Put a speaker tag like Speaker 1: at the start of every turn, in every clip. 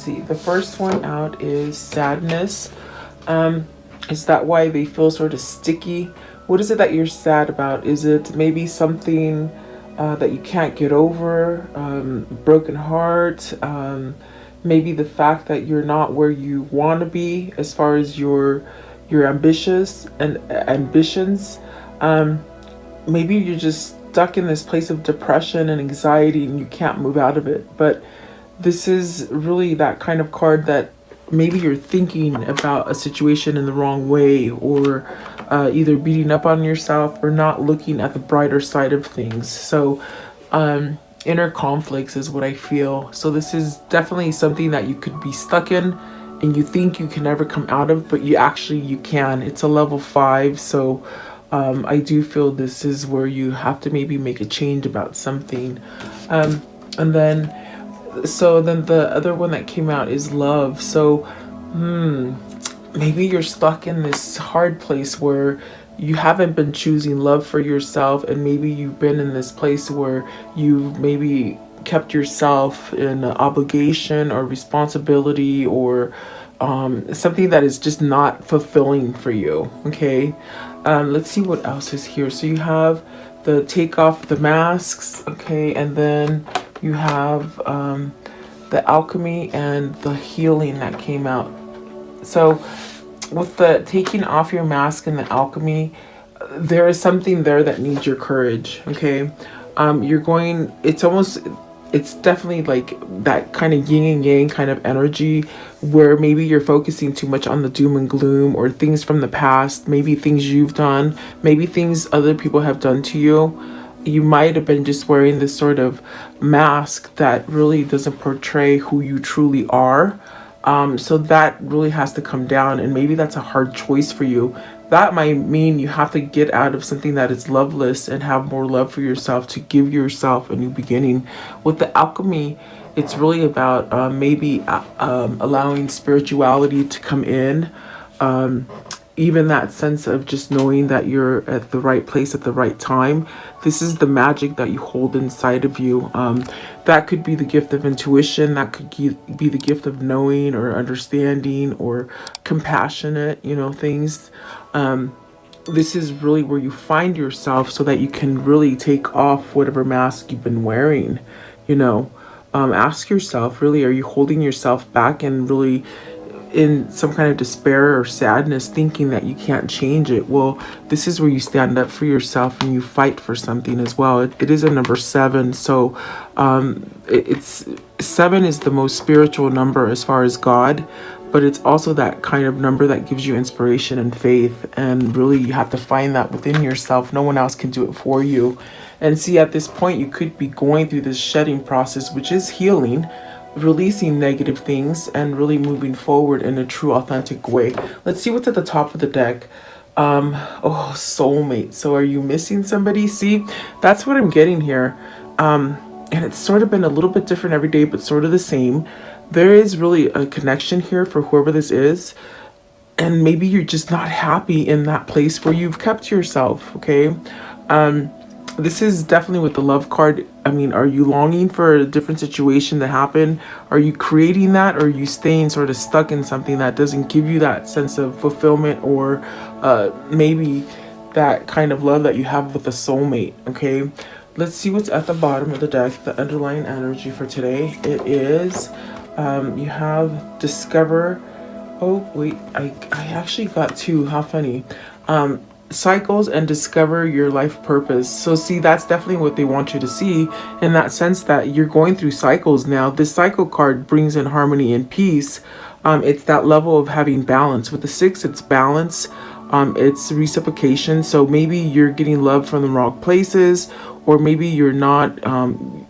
Speaker 1: see. The first one out is sadness. Is that why they feel sort of sticky? What is it that you're sad about? Is it maybe something that you can't get over? Broken heart? Maybe the fact that you're not where you want to be as far as your ambitious and ambitions. Maybe you're just stuck in this place of depression and anxiety and you can't move out of it. But this is really that kind of card that maybe you're thinking about a situation in the wrong way, or either beating up on yourself or not looking at the brighter side of things. So inner conflicts is what I feel. So this is definitely something that you could be stuck in and you think you can never come out of, but you can. It's a level 5. So I do feel this is where you have to maybe make a change about something. And then the other one that came out is love. So maybe you're stuck in this hard place where you haven't been choosing love for yourself, and maybe you've been in this place where you've maybe kept yourself in an obligation or responsibility, or something that is just not fulfilling for you. Okay, let's see what else is here. So you have the take off the masks, okay, and then you have the alchemy and the healing that came out. So with the taking off your mask and the alchemy, there is something there that needs your courage. Okay, it's definitely like that kind of yin and yang kind of energy where maybe you're focusing too much on the doom and gloom, or things from the past, maybe things you've done, maybe things other people have done to you. You might have been just wearing this sort of mask that really doesn't portray who you truly are. So that really has to come down, and maybe that's a hard choice for you. That might mean you have to get out of something that is loveless and have more love for yourself to give yourself a new beginning. With the alchemy, it's really about maybe allowing spirituality to come in. Even that sense of just knowing that you're at the right place at the right time. This is the magic that you hold inside of you. That could be the gift of intuition. That could be the gift of knowing or understanding or compassionate, things. This is really where you find yourself so that you can really take off whatever mask you've been wearing, Ask yourself, really, are you holding yourself back and really in some kind of despair or sadness, thinking that you can't change it? Well, this is where you stand up for yourself and you fight for something as well. It is a number 7. So it's 7 is the most spiritual number as far as God, but it's also that kind of number that gives you inspiration and faith. And really, you have to find that within yourself. No one else can do it for you. And see, at this point, you could be going through this shedding process, which is healing, releasing negative things and really moving forward in a true authentic way. Let's see what's at the top of the deck. Soulmate. So are you missing somebody? See, that's what I'm getting here. And it's sort of been a little bit different every day, but sort of the same. There is really a connection here for whoever this is, and maybe you're just not happy in that place where you've kept yourself. Okay, this is definitely with the love card. I mean, are you longing for a different situation to happen? Are you creating that, or are you staying sort of stuck in something that doesn't give you that sense of fulfillment, or maybe that kind of love that you have with a soulmate? Okay, let's see what's at the bottom of the deck, the underlying energy for today. It is, you have discover. Oh, wait, I actually got 2. How funny. Cycles and discover your life purpose. So see, that's definitely what they want you to see, in that sense that you're going through cycles now. This cycle card brings in harmony and peace. It's that level of having balance. With the 6, it's balance. It's reciprocation. So maybe you're getting love from the wrong places, or maybe you're not,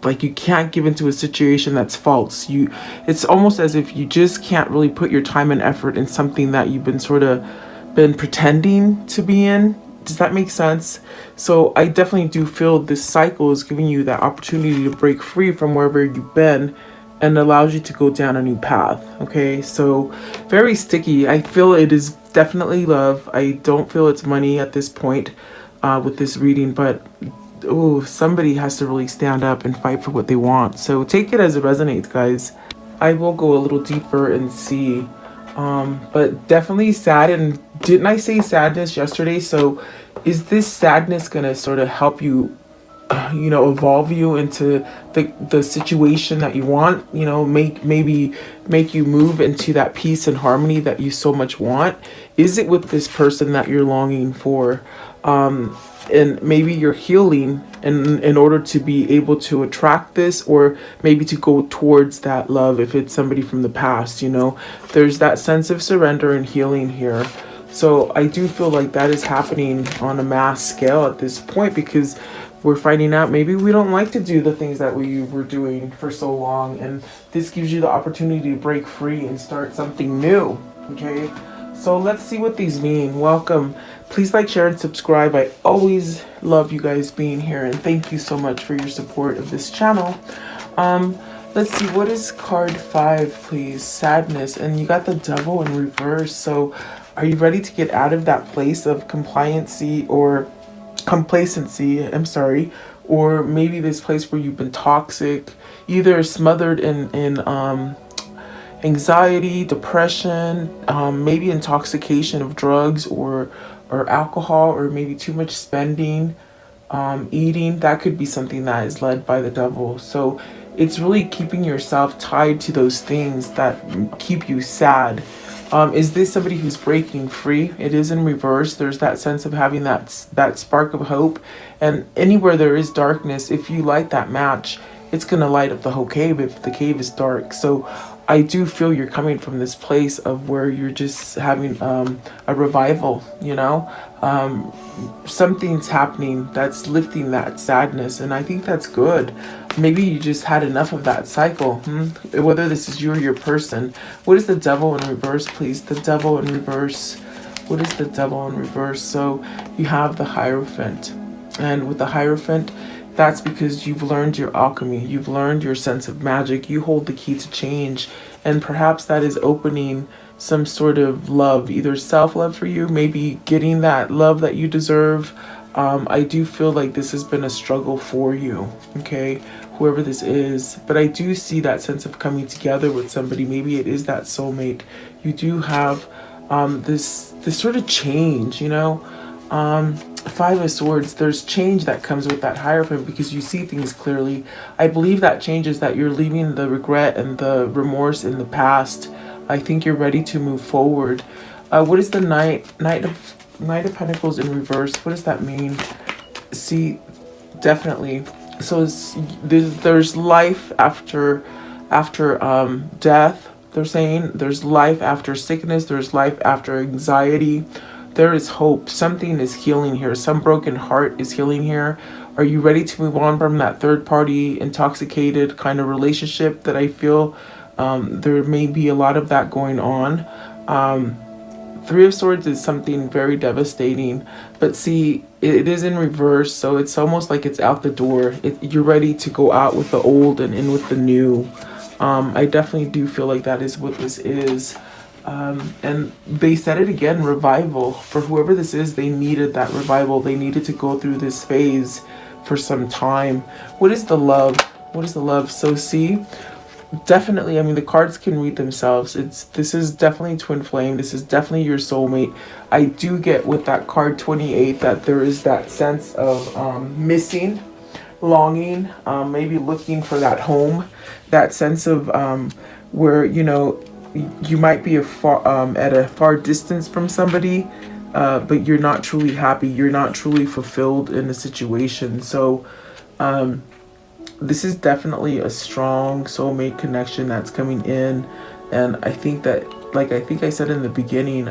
Speaker 1: like you can't give into a situation that's false. It's almost as if you just can't really put your time and effort in something that you've been pretending to be in. Does that make sense? So I definitely do feel this cycle is giving you that opportunity to break free from wherever you've been, and allows you to go down a new path. Okay, so very sticky. I feel it is definitely love. I don't feel it's money at this point with this reading, but somebody has to really stand up and fight for what they want. So take it as it resonates, guys. I will go a little deeper and see. But definitely sad. And didn't I say sadness yesterday? So is this sadness gonna sort of help you, evolve you into the situation that you want, maybe make you move into that peace and harmony that you so much want? Is it with this person that you're longing for? And maybe you're healing in order to be able to attract this, or maybe to go towards that love if it's somebody from the past. There's that sense of surrender and healing here. So I do feel like that is happening on a mass scale at this point, because we're finding out maybe we don't like to do the things that we were doing for so long, and this gives you the opportunity to break free and start something new. Okay, so let's see what these mean. Welcome. Please like, share, and subscribe. I always love you guys being here, and thank you so much for your support of this channel. Let's see, what is card 5, please? Sadness. And you got the Devil in reverse. So are you ready to get out of that place of complacency, or or maybe this place where you've been toxic, either smothered in anxiety, depression, maybe intoxication of drugs or alcohol, or maybe too much spending, eating. That could be something that is led by the devil. So it's really keeping yourself tied to those things that keep you sad. Is this somebody who's breaking free? It is in reverse. There's that sense of having that spark of hope. And anywhere there is darkness, if you light that match, it's going to light up the whole cave if the cave is dark. So I do feel you're coming from this place of where you're just having a revival, something's happening that's lifting that sadness. And I think that's good. Maybe you just had enough of that cycle. Whether this is you or your person. What is the Devil in reverse, please? The Devil in reverse. What is the Devil in reverse? So you have the Hierophant. And with the Hierophant, that's because you've learned your alchemy. You've learned your sense of magic. You hold the key to change. And perhaps that is opening some sort of love, either self-love for you, maybe getting that love that you deserve. I do feel like this has been a struggle for you, okay, whoever this is. But I do see that sense of coming together with somebody. Maybe it is that soulmate. You do have this sort of change, 5 of Swords. There's change that comes with that Hierophant because you see things clearly. I believe that change is that you're leaving the regret and the remorse in the past. I think you're ready to move forward. What is the Knight of Pentacles in reverse? What does that mean? See, definitely. So there's life after death. They're saying there's life after sickness. There's life after anxiety. There is hope. Something is healing here. Some broken heart is healing here. Are you ready to move on from that third party intoxicated kind of relationship that I feel there may be a lot of that going on? 3 of Swords is something very devastating, but see, it is in reverse, so it's almost like it's out the door. You're ready to go out with the old and in with the new. I definitely do feel like that is what this is. And they said it again, revival. For whoever this is, they needed that revival. They needed to go through this phase for some time. What is the Love? What is the Love? So see, definitely, I mean, the cards can read themselves. This is definitely twin flame. This is definitely your soulmate. I do get with that card 28 that there is that sense of missing, longing, maybe looking for that home, that sense of where, you might be at a far distance from somebody, but you're not truly happy. You're not truly fulfilled in the situation. So this is definitely a strong soulmate connection that's coming in. And I think that, like I think I said in the beginning,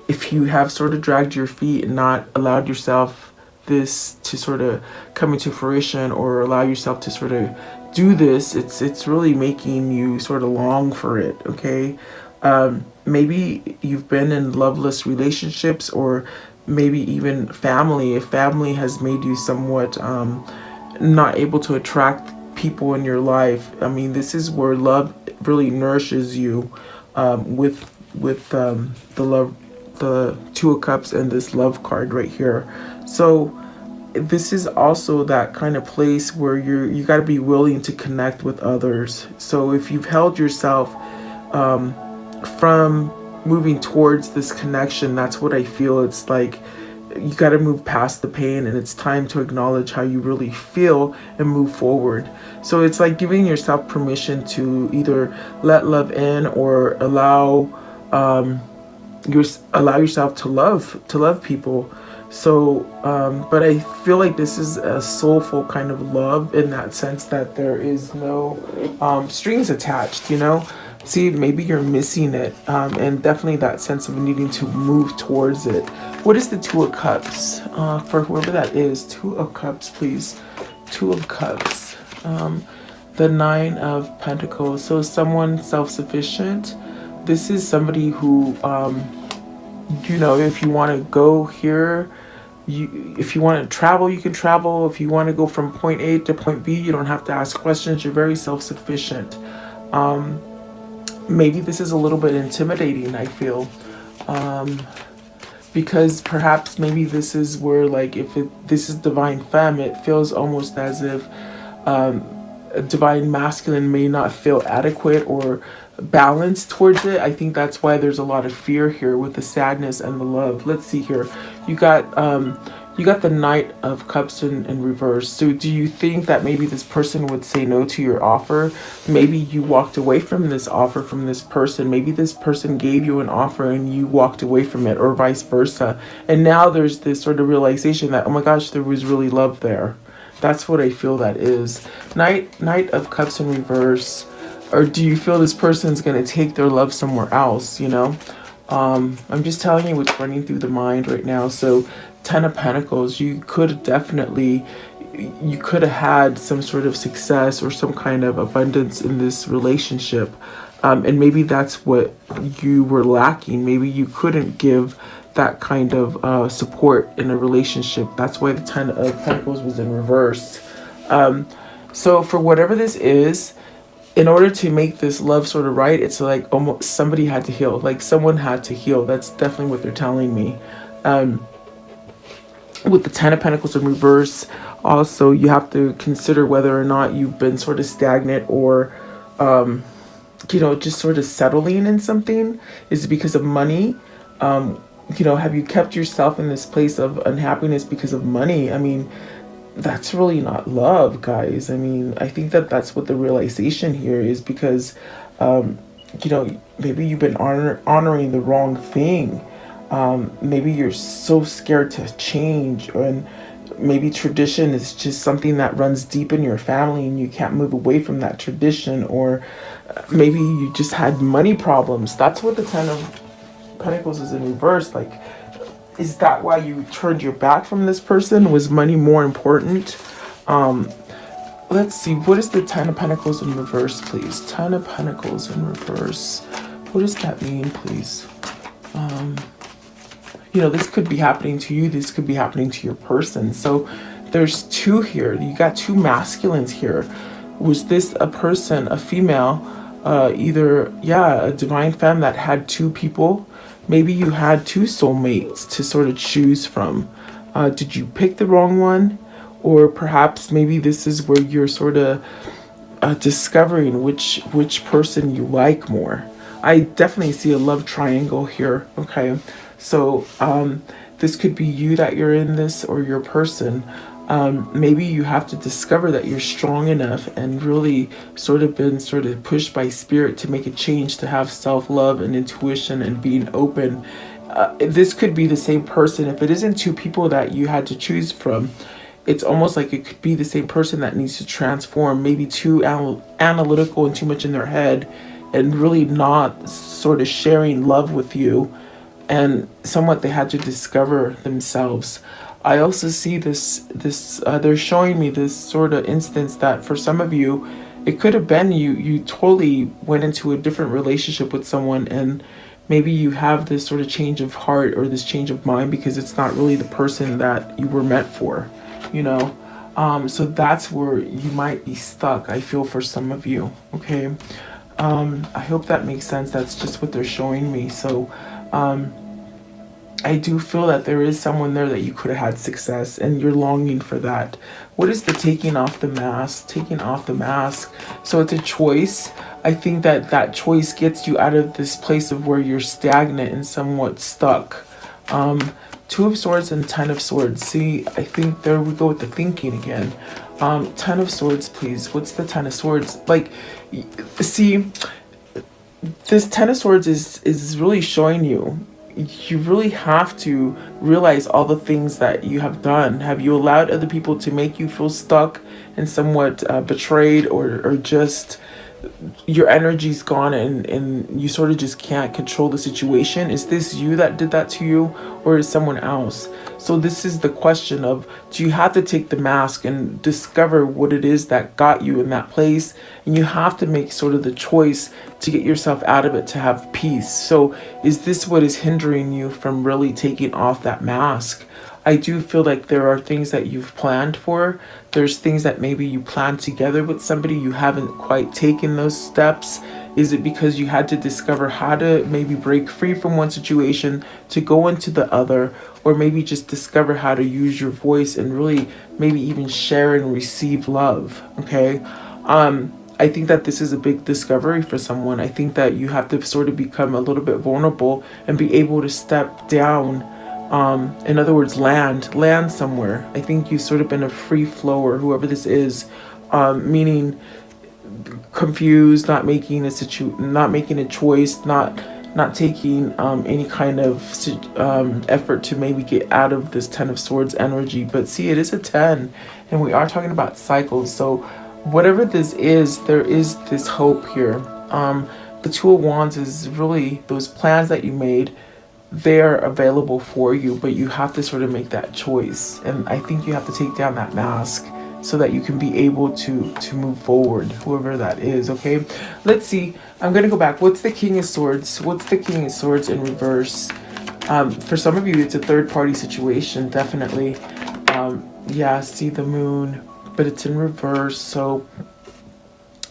Speaker 1: if you have sort of dragged your feet and not allowed yourself this to sort of come into fruition, or allow yourself to sort of do this, it's really making you sort of long for it, okay? Maybe you've been in loveless relationships, or maybe even family. If family has made you somewhat not able to attract people in your life, I mean, this is where love really nourishes you, with the 2 of Cups and this Love card right here. So this is also that kind of place where you got to be willing to connect with others. So if you've held yourself from moving towards this connection, that's what I feel. It's like you got to move past the pain, and it's time to acknowledge how you really feel and move forward. So it's like giving yourself permission to either let love in or allow yourself to love people. So but I feel like this is a soulful kind of love, in that sense that there is no strings attached, you know. See, maybe you're missing it, and definitely that sense of needing to move towards it. What is the Two of Cups for whoever that is? Two of Cups, please. Two of Cups. The Nine of Pentacles. So someone self-sufficient. This is somebody who, you know, if you want to go here, if you want to travel, you can travel. If you want to go from point A to point B, you don't have to ask questions. You're very self-sufficient. Maybe this is a little bit intimidating, I feel, because perhaps maybe this is where, like, this is divine femme, it feels almost as if a divine masculine may not feel adequate or balanced towards it. I think that's why there's a lot of fear here with the sadness and the love. Let's see here. You got the Knight of Cups in reverse. So do you think that maybe this person would say no to your offer? Maybe you walked away from this offer from this person. Maybe this person gave you an offer and you walked away from it, or vice versa. And now there's this sort of realization that, oh my gosh, there was really love there. That's what I feel that is. Knight of Cups in reverse. Or do you feel this person's going to take their love somewhere else, you know? I'm just telling you what's running through the mind right now. So Ten of Pentacles, you could have had some sort of success or some kind of abundance in this relationship. And maybe that's what you were lacking. Maybe you couldn't give that kind of support in a relationship. That's why the Ten of Pentacles was in reverse. So for whatever this is, in order to make this love sort of right, it's like almost somebody had to heal. Like someone had to heal. That's definitely what they're telling me. With the Ten of Pentacles in reverse, also you have to consider whether or not you've been sort of stagnant or, you know, just sort of settling in something. Is it because of money? You know, have you kept yourself in this place of unhappiness because of money? I mean, that's really not love, guys. I mean, I think that that's what the realization here is, because, you know, maybe you've been honoring the wrong thing. Maybe you're so scared to change, and maybe tradition is just something that runs deep in your family and you can't move away from that tradition. Or maybe you just had money problems. That's what the Ten of Pentacles is in reverse. Like, is that why you turned your back from this person? Was money more important? Let's see. What is the Ten of Pentacles in reverse, please? Ten of Pentacles in reverse. What does that mean, please? You know, this could be happening to you. This could be happening to your person. So there's two here. You got two masculines here. Was this a person, a female, either, yeah, a divine femme that had two people? Maybe you had two soulmates to sort of choose from. Did you pick the wrong one? Or perhaps maybe this is where you're sort of discovering which person you like more. I definitely see a love triangle here. Okay, so this could be you that you're in this, or your person. Maybe you have to discover that you're strong enough and really sort of been pushed by spirit to make a change, to have self-love and intuition and being open. This could be the same person. If it isn't two people that you had to choose from, it's almost like it could be the same person that needs to transform. Maybe too analytical and too much in their head, and really not sort of sharing love with you, and somewhat they had to discover themselves. I also see this they're showing me this sort of instance that for some of you, it could have been you totally went into a different relationship with someone, and maybe you have this sort of change of heart or this change of mind because it's not really the person that you were meant for, you know. So that's where you might be stuck, I feel, for some of you. Okay. I hope that makes sense. That's just what they're showing me. So I do feel that there is someone there that you could have had success and you're longing for that. What is the taking off the mask? Taking off the mask. So it's a choice. I think that that choice gets you out of this place of where you're stagnant and somewhat stuck. Two of Swords and Ten of Swords. See, I think there we go with the thinking again. Ten of Swords, please. What's the Ten of Swords? Like, see, this Ten of Swords is really showing you. You really have to realize all the things that you have done. Have you allowed other people to make you feel stuck and somewhat betrayed, or just your energy's gone and you sort of just can't control the situation? Is this you that did that to you, or is someone else? So this is the question of, do you have to take the mask and discover what it is that got you in that place? And you have to make sort of the choice to get yourself out of it, to have peace. So is this what is hindering you from really taking off that mask? I do feel like there are things that you've planned for. There's things that maybe you planned together with somebody. You haven't quite taken those steps. Is it because you had to discover how to maybe break free from one situation to go into the other, or maybe just discover how to use your voice and really maybe even share and receive love? Okay. I think that this is a big discovery for someone. I think that you have to sort of become a little bit vulnerable and be able to step down. In other words, land somewhere. I think you've sort of been a free flower, whoever this is, meaning confused, not making a choice, not taking any kind of effort to maybe get out of this Ten of Swords energy. But see, it is a 10, and we are talking about cycles. So whatever this is, there is this hope here. The Two of Wands is really those plans that you made. They're available for you, but you have to sort of make that choice. And I think you have to take down that mask so that you can be able to move forward, whoever that is. Okay, let's see. I'm gonna go back. What's the King of Swords? What's the King of Swords in reverse? For some of you, it's a third-party situation, definitely. Yeah, see the Moon, but it's in reverse. So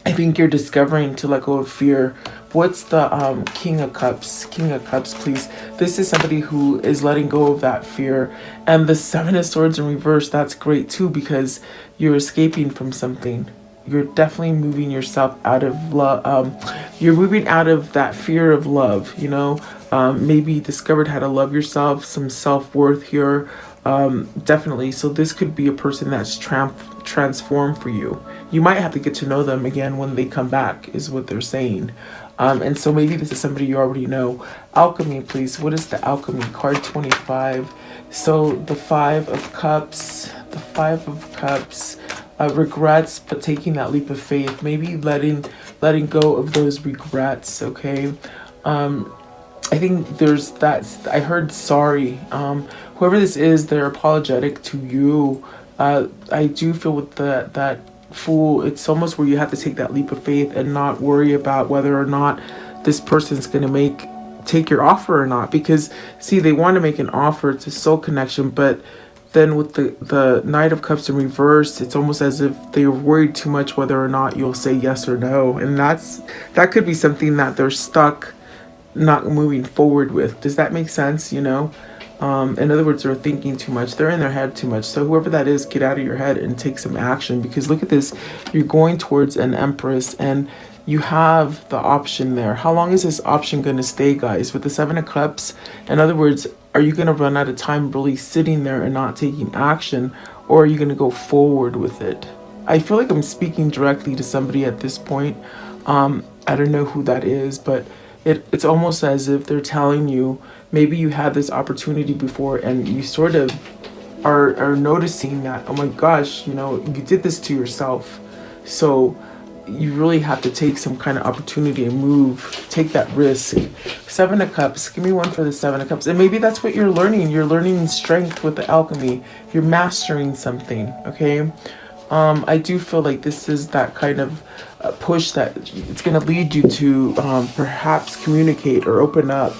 Speaker 1: I think you're discovering to let go of fear. What's the King of Cups? King of Cups, please. This is somebody who is letting go of that fear. And the Seven of Swords in reverse, that's great too, because you're escaping from something. You're definitely moving yourself out of love. You're moving out of that fear of love, you know. Maybe discovered how to love yourself, some self-worth here. Definitely. So this could be a person that's transformed for you. You might have to get to know them again when they come back, is what they're saying. And so maybe this is somebody you already know. Alchemy, please. What is the Alchemy? Card 25. So the Five of Cups. The Five of Cups. Regrets, but taking that leap of faith. Maybe letting go of those regrets, okay? I think there's that. I heard sorry. Whoever this is, they're apologetic to you. I do feel with that Fool, it's almost where you have to take that leap of faith and not worry about whether or not this person's going to take your offer or not. Because see, they want to make an offer, it's a soul connection, but then with the Knight of Cups in reverse, it's almost as if they're worried too much whether or not you'll say yes or no. And that could be something that they're stuck not moving forward with. Does that make sense? You know, in other words, they're thinking too much, they're in their head too much. So whoever that is, get out of your head and take some action, because look at this, you're going towards an Empress and you have the option there. How long is this option going to stay, guys? With the Seven of Cups, in other words, are you going to run out of time really sitting there and not taking action, or are you going to go forward with it? I feel like I'm speaking directly to somebody at this point. I don't know who that is, but it's almost as if they're telling you, maybe you had this opportunity before and you sort of are noticing that, oh my gosh, you know, you did this to yourself. So you really have to take some kind of opportunity and move, take that risk. Seven of Cups, give me one for the Seven of Cups. And maybe that's what you're learning. You're learning strength with the Alchemy. You're mastering something, okay? I do feel like this is that kind of push that it's going to lead you to perhaps communicate or open up,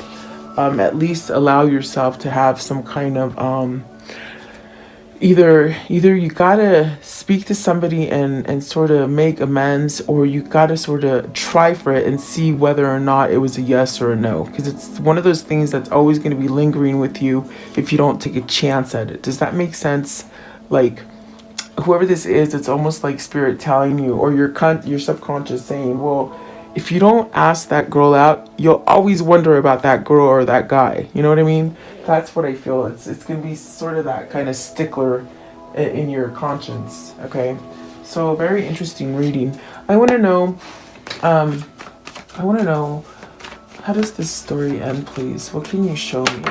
Speaker 1: at least allow yourself to have some kind of either you gotta speak to somebody and sort of make amends, or you gotta sort of try for it and see whether or not it was a yes or a no, because it's one of those things that's always going to be lingering with you if you don't take a chance at it. Does that make sense? Like, whoever this is, it's almost like spirit telling you, or your subconscious saying, well, if you don't ask that girl out, you'll always wonder about that girl or that guy. You know what I mean? That's what I feel. It's gonna be sort of that kind of stickler in your conscience. Okay, so very interesting reading. I want to know. I want to know, how does this story end, please? What can you show me?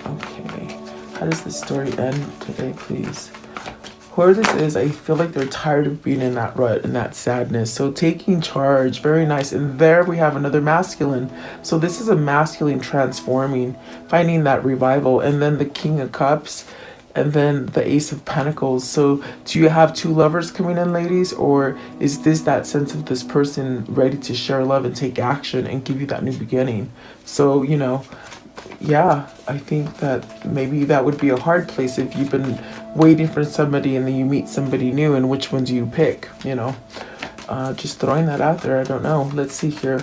Speaker 1: Okay, how does this story end today, please? Whoever this is, I feel like they're tired of being in that rut and that sadness. So taking charge, very nice. And there we have another masculine. So this is a masculine transforming, finding that revival. And then the King of Cups, and then the Ace of Pentacles. So do you have two lovers coming in, ladies? Or is this that sense of this person ready to share love and take action and give you that new beginning? So, you know, yeah, I think that maybe that would be a hard place if you've been waiting for somebody and then you meet somebody new, and which one do you pick, you know? Just throwing that out there. I don't know. Let's see here.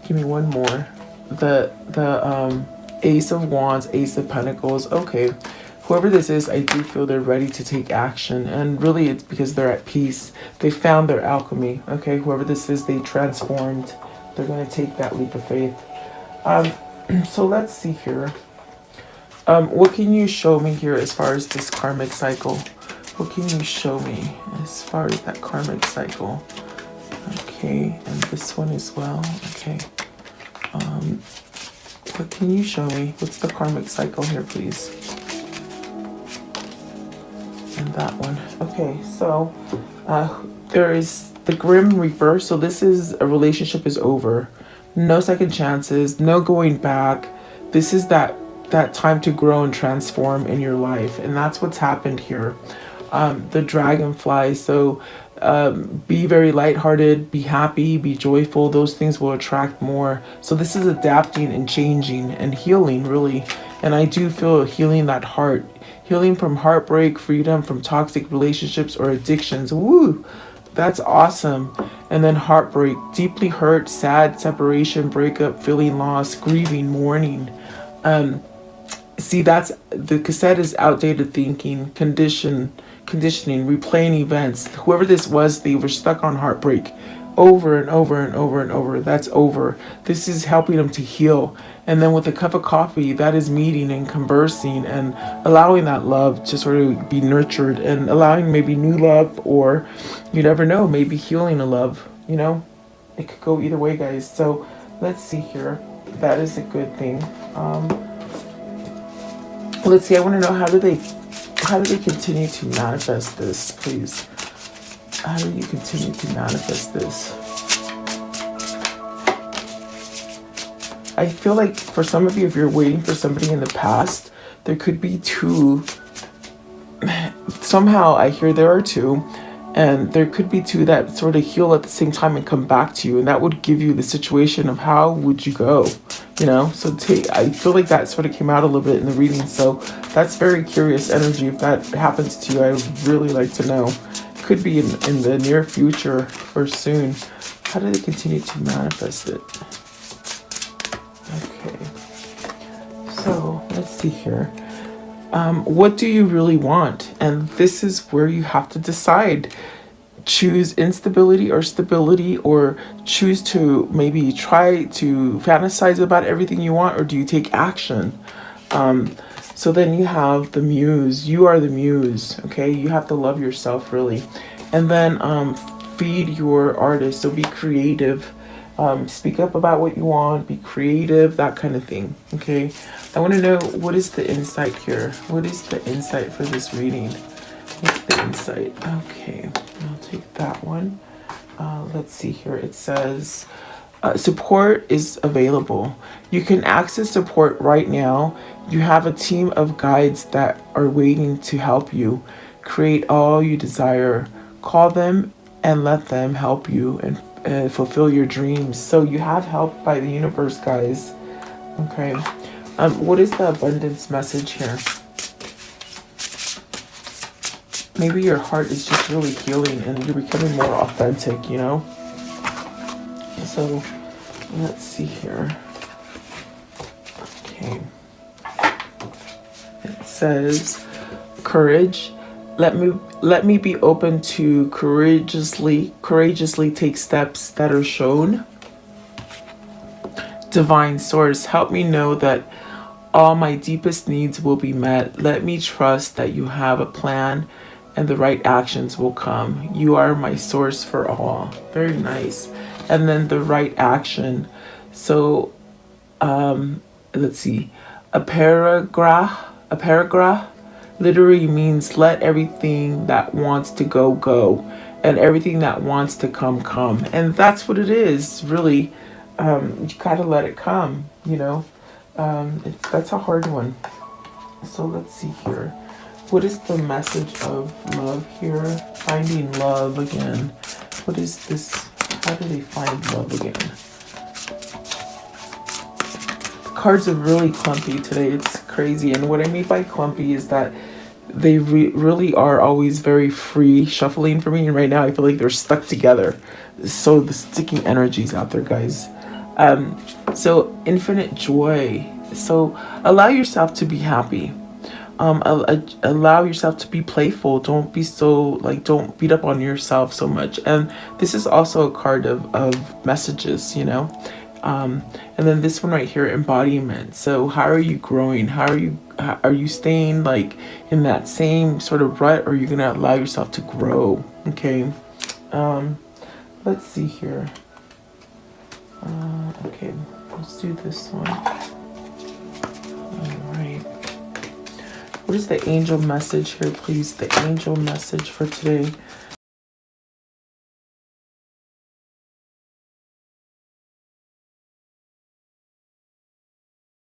Speaker 1: Give me one more. The Ace of Wands, Ace of Pentacles. Okay. Whoever this is, I do feel they're ready to take action. And really it's because they're at peace. They found their alchemy. Okay. Whoever this is, they transformed. They're going to take that leap of faith. So let's see here. What can you show me here as far as this karmic cycle? What can you show me as far as that karmic cycle? Okay, and this one as well. Okay. What can you show me? What's the karmic cycle here, please? And that one. Okay, so there is the Grim Reaper. So this is a relationship is over. No second chances, no going back. This is that time to grow and transform in your life. And that's what's happened here. The dragonfly. So be very lighthearted, be happy, be joyful. Those things will attract more. So this is adapting and changing and healing, really. And I do feel healing that heart. Healing from heartbreak, freedom from toxic relationships or addictions. Woo! That's awesome. And then heartbreak, deeply hurt, sad, separation, breakup, feeling lost, grieving, mourning. See, that's the cassette is outdated thinking, conditioning, replaying events. Whoever this was, they were stuck on heartbreak over and over and over and over. That's over. This is helping them to heal. And then with a cup of coffee, that is meeting and conversing and allowing that love to sort of be nurtured and allowing maybe new love, or you never know, maybe healing a love, you know? It could go either way, guys. So let's see here. That is a good thing. Let's see, I want to know, how do they continue to manifest this, please? How do you continue to manifest this? I feel like for some of you, if you're waiting for somebody in the past, there could be two. Somehow I hear there are two, and there could be two that sort of heal at the same time and come back to you, and that would give you the situation of how would you go, you know? So I feel like that sort of came out a little bit in the reading. So that's very curious energy. If that happens to you, I would really like to know. Could be in the near future or soon. How do they continue to manifest it? Okay, so let's see here. What do you really want? And this is where you have to decide. Choose instability or stability, or choose to maybe try to fantasize about everything you want, or do you take action? So then you have the muse. You are the muse, okay? You have to love yourself, really. And then feed your artist. So be creative. Speak up about what you want. Be creative, that kind of thing, okay? I want to know, what is the insight here? What is the insight for this reading? What's the insight? Okay, I'll take that one. Let's see here. It says, support is available. You can access support right now. You have a team of guides that are waiting to help you create all you desire. Call them and let them help you and fulfill your dreams. So you have help by the universe, guys. Okay. What is the abundance message here? maybe your heart is just really healing and you're becoming more authentic, you know? So let's see here. Okay. It says courage. Let me be open to courageously take steps that are shown. Divine source, help me know that all my deepest needs will be met. Let me trust that you have a plan and the right actions will come. You are my source for all. Very nice. And then the right action. So let's see. A paragraph literally means let everything that wants to go go, and everything that wants to come come. And that's what it is, really. You gotta let it come, you know. That's a hard one. So let's see here. What is the message of love here? Finding love again. What is this? How do they find love again? The cards are really clumpy today. It's crazy. And what I mean by clumpy is that they really are always very free shuffling for me. And right now I feel like they're stuck together. So the sticky energies out there, guys. So infinite joy. So allow yourself to be happy. Allow yourself to be playful. Don't be so don't beat up on yourself so much. And this is also a card of messages, you know. And then this one right here, embodiment. So how are you growing? How are you staying like in that same sort of rut, or are you gonna allow yourself to grow? Okay. Let's see here. Okay, let's do this one. All right. What is the angel message here, please? The angel message for today.